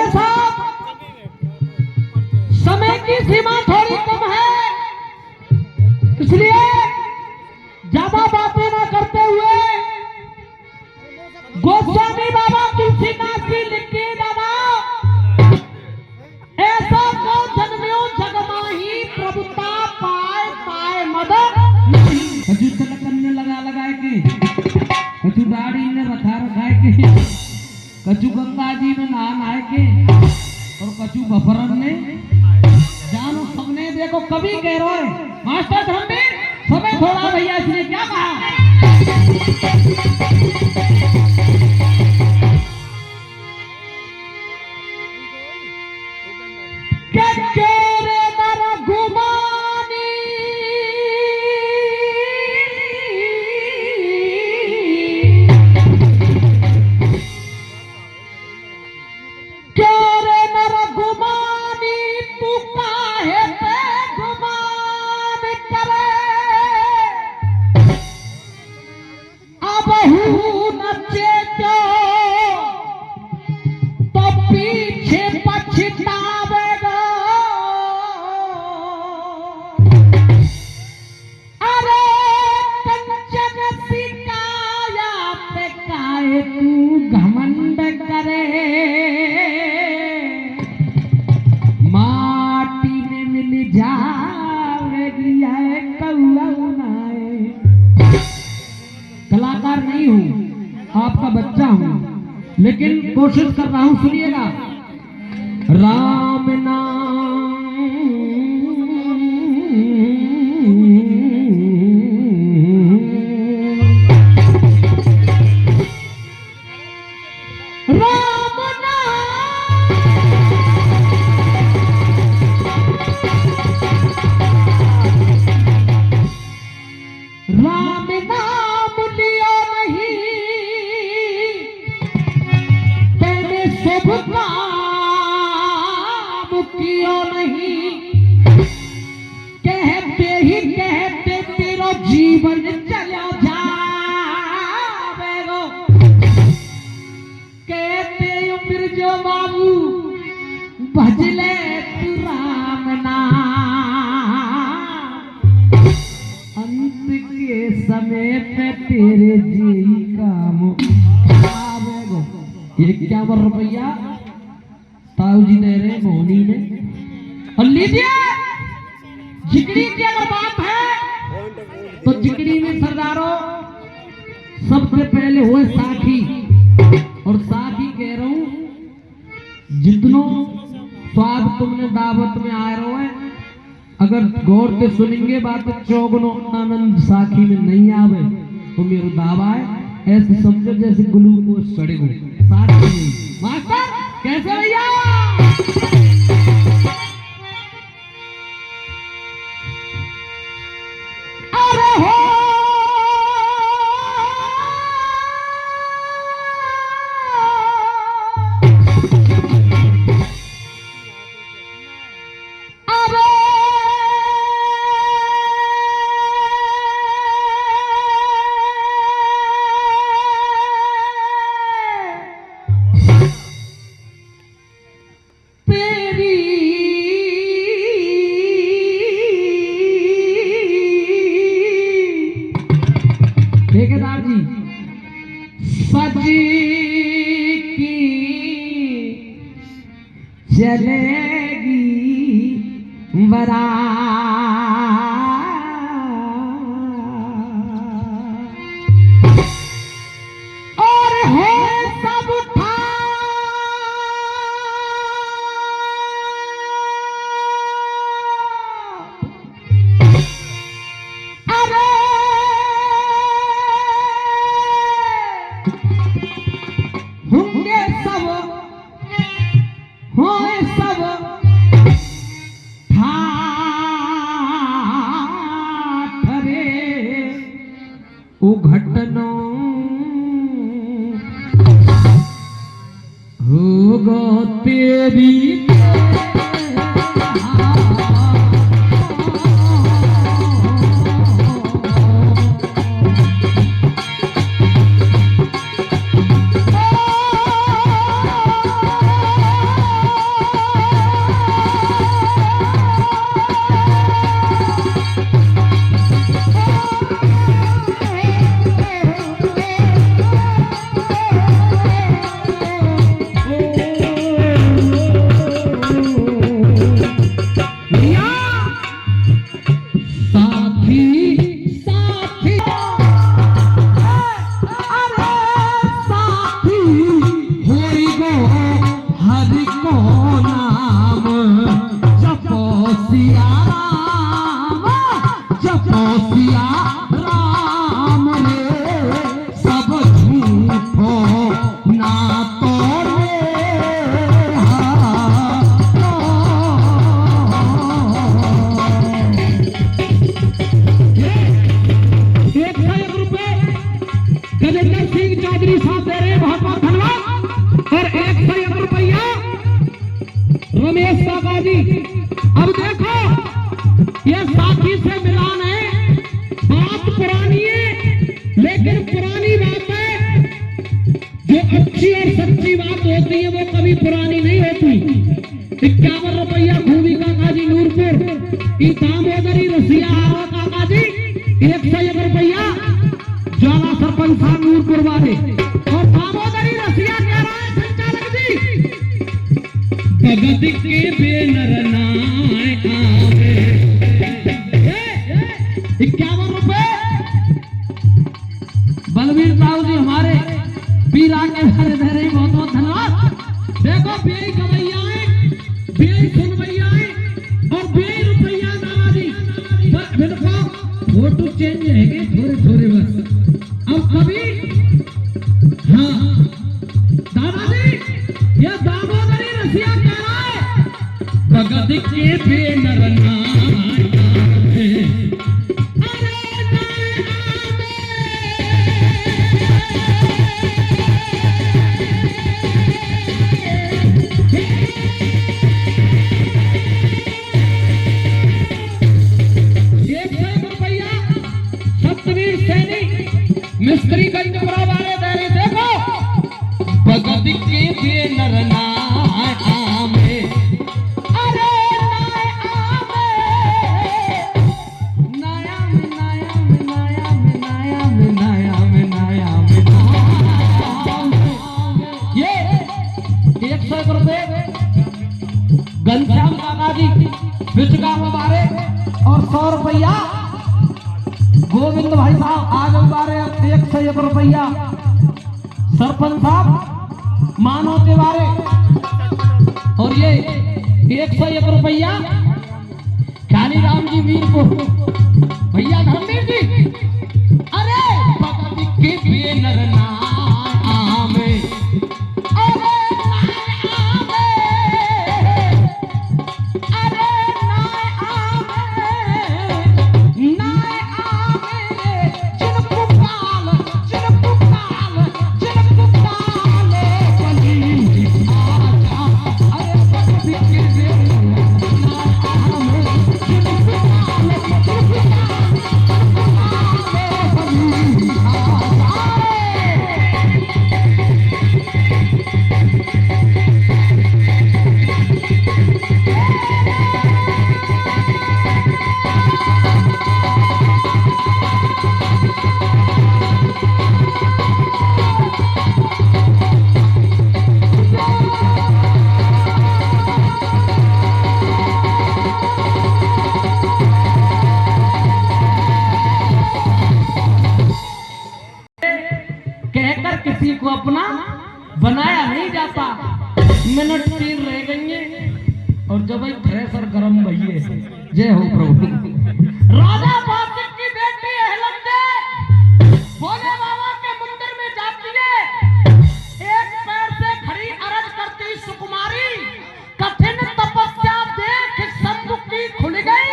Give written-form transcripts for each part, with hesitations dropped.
मेरे साथ समय की सीमा थोड़ी कम है, इसलिए ज्यादा बातें न करते हुए गोस्वामी बाबा तुलसीदास जी लिखते दादा, ऐसा को जन्म्यो जग माही प्रभुता पाए पाए मदद कछु तिलकन ने लगा के, कछु दाढ़ी ने रखा के, कछु गंगा जी में नहा के, और कछु बफरन ने जानो सबने। देखो कभी कह रहा है मास्टर धर्मवीर समय थोड़ा भैया, इसने क्या कहा कलाकार नहीं हूं, आपका बच्चा हूं, लेकिन कोशिश कर रहा हूं। सुनिएगा, राम नाम जीवन चला जावेगो, कहते फिर जो बाबू भजले तू राम नाम, अंत के समय पे तेरे जी काम आवेगो। ये 51 रुपया ताऊ जी दे रहे मोहनी ने, और लीजिए जिगरी की अगर बात है तो जिगरी में सरदारों सबसे पहले हुए साखी, और साखी कह रहा हूं जितनो स्वाद तुमने दावत में आए रहो है, अगर गौर से सुनेंगे बात चौगुनो आनंद साखी में नहीं आवे तो मेरा दावा है ऐसे समझो जैसे ग्लूकोज चढ़े हो साखी में। मास्टर कैसे भैया ठेकेदार जी सजी की चलेगी बारात और है सब उठा घटनो होगा तेरी रमेश काका जी, अब देखो ये साथी से मिलान है, बात पुरानी है, लेकिन पुरानी बात है, जो अच्छी और सच्ची बात होती है वो कभी पुरानी नहीं होती। 51 रुपया खूबी काका जी नूरपुर, दामोदरी रसिया आवा काका जी 101 रुपया, ज्वाला सरपंच साहब नूरपुर वाले, और दामोदरी रसिया कह रहा है संचालक जी, भगत के बेनर नाय आवे 51 रुपए। बलवीर साहू जी हमारे बीरा के घर दे रहे, बहुत बहुत धन्यवाद। देखो बेई गवैयाएं, बेई सुनवैयाएं और बेई रुपया दादाजी, देखो फोटो चेंज है थोड़े थोड़े बस। अब कभी हाँ दादाजी, ये दामोदरी रसिया कह रहा है, भगत के बेनर नाय आवे। मिस्त्री गंज वाले दे रहे, देखो भगत के बेनर नाय आवे, अरे नाय आवे, नाया में नाया में नाया में नाया में नाया में नाया में, ये 101 रुपए घनश्याम काका जी बिचगा हमारे, और 100 रुपया गोविंद भाई साहब आज हमारे 101 रुपया, सरपंच साहब मानो तिवारी, और ये 101 रुपया कालीराम जी मीरपुर, भैया धर्मवीर जी, अरे भगत के बेनर नाय आवे, अरे नाय आवे, अरे नाय आवे, नाय किसी को अपना बनाया नहीं जाता। मिनट 3 रह गई है और जब भाई थ्रेसर गरम भइए, जय हो प्रभु। राजा बादशाह की बेटी अहलमदे भोले बाबा के मंदिर में जाती है, एक पैर से खड़ी अरज करती सुकुमारी, कठिन तपस्या देख सम्मुख की खुल गई,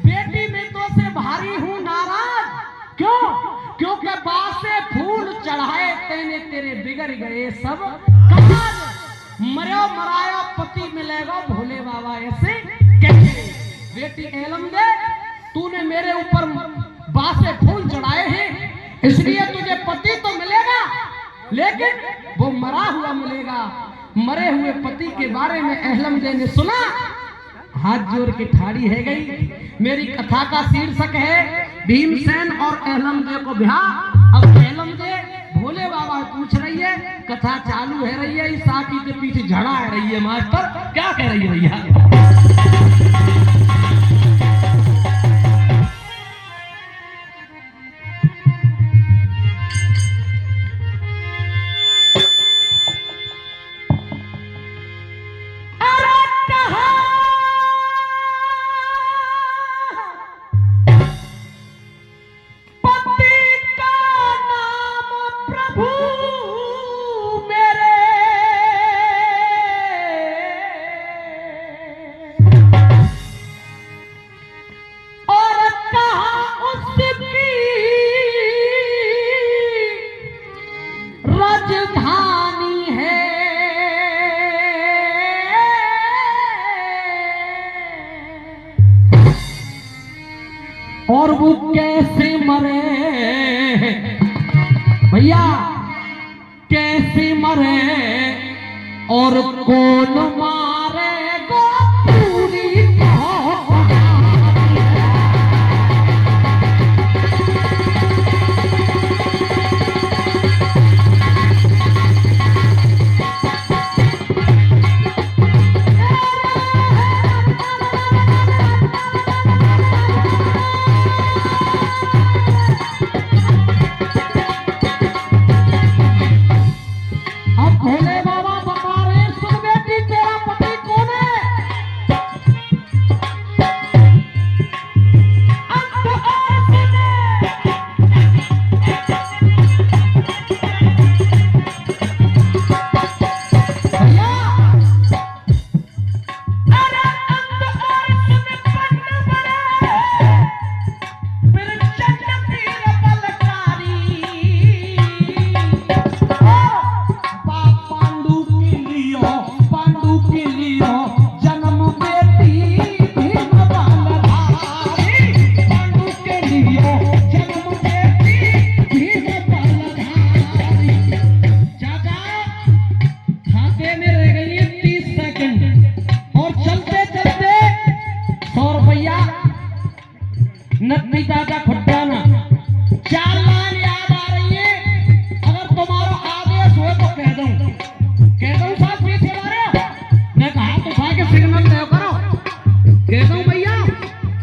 बेटी में तो से भारी हूँ नाराज, क्यों? क्योंकि बासे फूल चढ़ाए तेने तेरे बिगड़ गए सब काज, मरो मराया पति मिलेगा भोले बाबा ऐसे कहते। बेटी अहलमदे तूने मेरे ऊपर बासे फूल चढ़ाए हैं, इसलिए तुझे पति तो मिलेगा, लेकिन वो मरा हुआ मिलेगा। मरे हुए पति के बारे में अहलमदे ने सुना, हाथ जोड़ के ठाड़ी है गई। मेरी कथा का शीर्षक है भीमसेन और अहलमदे को ब्याह। अब अहलमदे भोले बाबा पूछ रही है, कथा चालू है रही है, इस साथी के पीछे झड़ा है रही है, मास्टर क्या कह रही है भैया? अब कैसे मरे भैया, कैसे मरे और कौन मारेगा पूरी नत्ती दादा खुट्टाना 4 लाइन याद आ रही है। अगर तुम्हारा आदेश हो तो कह दूं साहब पीछे मारे। मैं कहा तो उठा के सिग्नल दे करो, कह दूं भैया।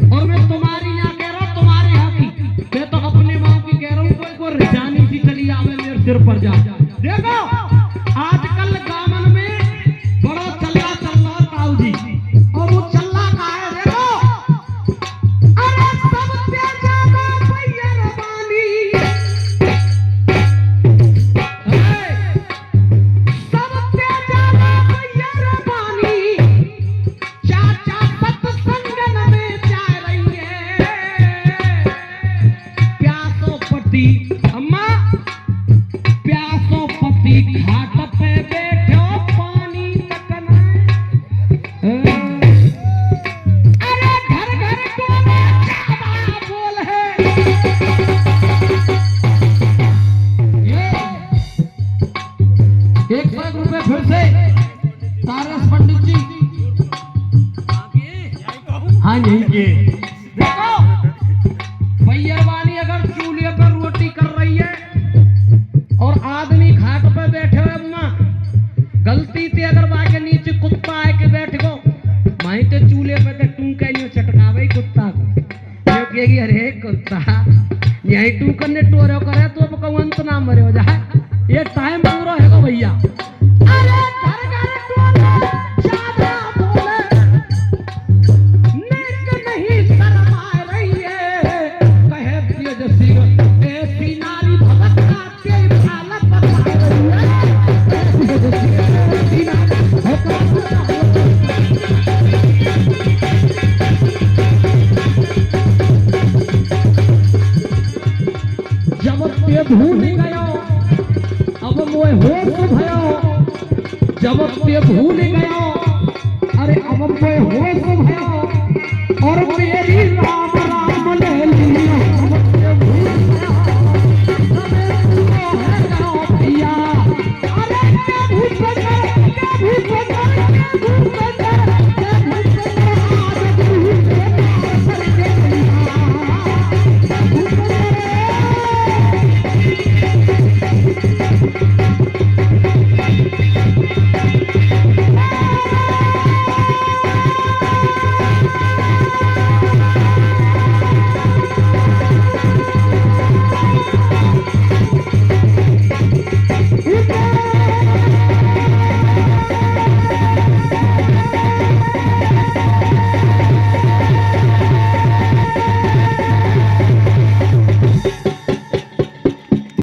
और मैं तुम्हारी यहाँ कह रहा हूँ, तुम्हारे यहाँ की, मैं तो अपने माँ की कह रहा हूँ। कोई रिजानी सी चली आवे मेरे सिर पर जा। देखो आजकल गामन में बड़ा चल्ला ताऊ जी, और वो चल्ला का है। देखो अम्मा प्यासो पति घाट पे बैठो पानी तकना। अरे घर घर टोले क्या बोल है। ये 1 रुपए फिर से तारस पंडित जी। हाँ यही के देखो भैयावानी अगर चूल्हे पर रोटी कर रही है और आदमी घाट पर बैठे हुए, अम्मा गलती थी अगर वहां के नीचे कुत्ता है के बैठ गो वहीं तो चूल्हे पर टूके नहीं चटकावे कुत्ता को। जो कहेगी अरे कुत्ता यही टूकर ने टोरे करे तो अब अंत ना मरे हो जाए। ये टाइम पूरा है तो भैया। अरे घर घर टोले ज्यादा बोले नेक नहीं शर्म आ रही है। कहे तेजस्वी ऐसी नारी भगत के हालत बता रही है। जब ते भूल गयो अब मोए होश भयो। जब ते भूल गयो अरे अब मोए होश भयो और मेरी राम राम